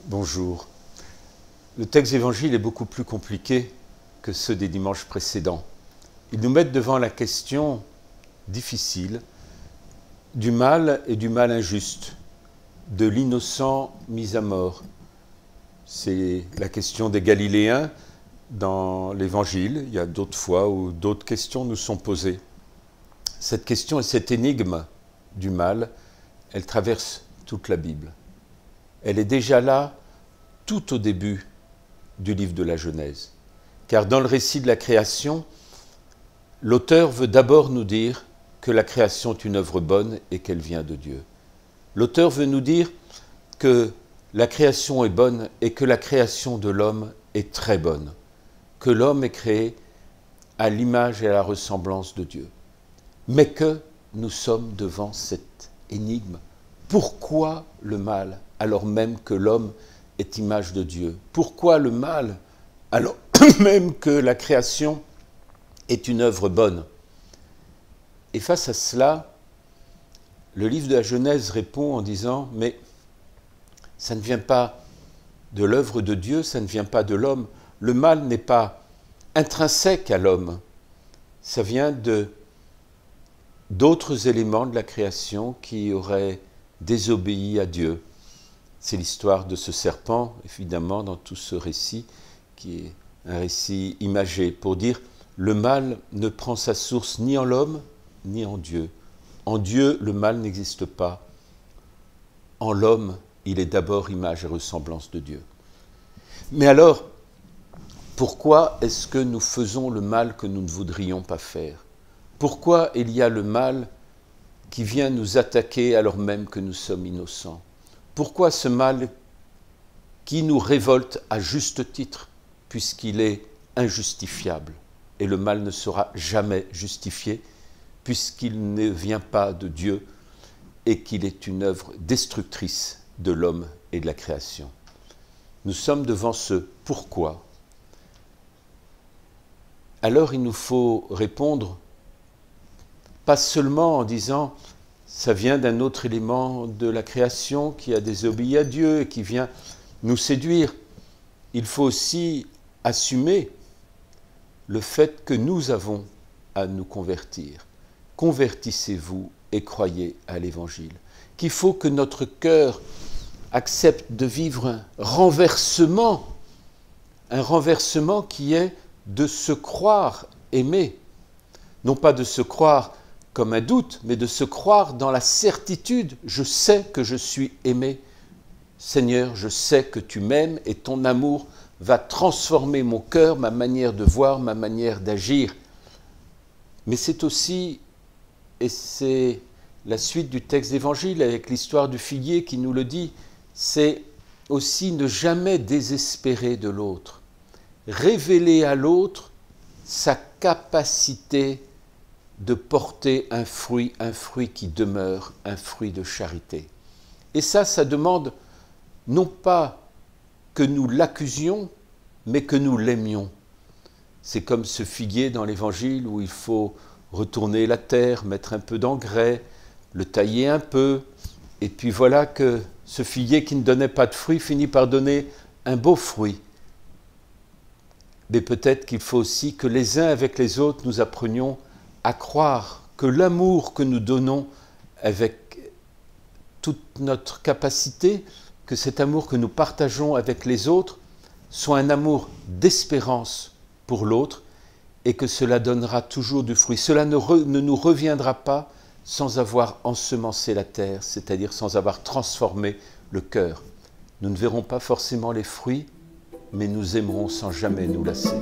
Bonjour. Le texte d'évangile est beaucoup plus compliqué que ceux des dimanches précédents. Ils nous mettent devant la question difficile du mal et du mal injuste, de l'innocent mis à mort. C'est la question des Galiléens dans l'Évangile. Il y a d'autres fois où d'autres questions nous sont posées. Cette question et cette énigme du mal, elle traverse toute la Bible. Elle est déjà là tout au début du livre de la Genèse. Car dans le récit de la création, l'auteur veut d'abord nous dire que la création est une œuvre bonne et qu'elle vient de Dieu. L'auteur veut nous dire que la création est bonne et que la création de l'homme est très bonne, que l'homme est créé à l'image et à la ressemblance de Dieu. Mais que nous sommes devant cette énigme. Pourquoi le mal, alors même que l'homme est image de Dieu? Pourquoi le mal, alors même que la création est une œuvre bonne? Et face à cela, le livre de la Genèse répond en disant « Mais ça ne vient pas de l'œuvre de Dieu, ça ne vient pas de l'homme. Le mal n'est pas intrinsèque à l'homme. Ça vient d'autres éléments de la création qui auraient désobéi à Dieu. » C'est l'histoire de ce serpent, évidemment, dans tout ce récit, qui est un récit imagé, pour dire « Le mal ne prend sa source ni en l'homme, ni en Dieu. En Dieu, le mal n'existe pas. En l'homme, il est d'abord image et ressemblance de Dieu. » Mais alors, pourquoi est-ce que nous faisons le mal que nous ne voudrions pas faire? Pourquoi il y a le mal qui vient nous attaquer alors même que nous sommes innocents? Pourquoi ce mal qui nous révolte à juste titre, puisqu'il est injustifiable? Et le mal ne sera jamais justifié, puisqu'il ne vient pas de Dieu et qu'il est une œuvre destructrice de l'homme et de la création. Nous sommes devant ce pourquoi. Alors il nous faut répondre, pas seulement en disant « ça vient d'un autre élément de la création qui a désobéi à Dieu et qui vient nous séduire ». Il faut aussi assumer le fait que nous avons à nous convertir. Convertissez-vous et croyez à l'Évangile. Qu'il faut que notre cœur accepte de vivre un renversement qui est de se croire aimé. Non pas de se croire comme un doute, mais de se croire dans la certitude. Je sais que je suis aimé. Seigneur, je sais que tu m'aimes et ton amour va transformer mon cœur, ma manière de voir, ma manière d'agir. Mais c'est aussi, et c'est la suite du texte d'évangile avec l'histoire du figuier qui nous le dit, c'est aussi ne jamais désespérer de l'autre. Révéler à l'autre sa capacité de porter un fruit qui demeure, un fruit de charité. Et ça demande non pas que nous l'accusions, mais que nous l'aimions. C'est comme ce figuier dans l'Évangile où il faut retourner la terre, mettre un peu d'engrais, le tailler un peu, et puis voilà que ce figuier qui ne donnait pas de fruits finit par donner un beau fruit. Mais peut-être qu'il faut aussi que les uns avec les autres, nous apprenions à croire que l'amour que nous donnons avec toute notre capacité, que cet amour que nous partageons avec les autres, soit un amour d'espérance pour l'autre et que cela donnera toujours du fruit. Cela ne nous reviendra pas sans avoir ensemencé la terre, c'est-à-dire sans avoir transformé le cœur. Nous ne verrons pas forcément les fruits, mais nous aimerons sans jamais nous lasser.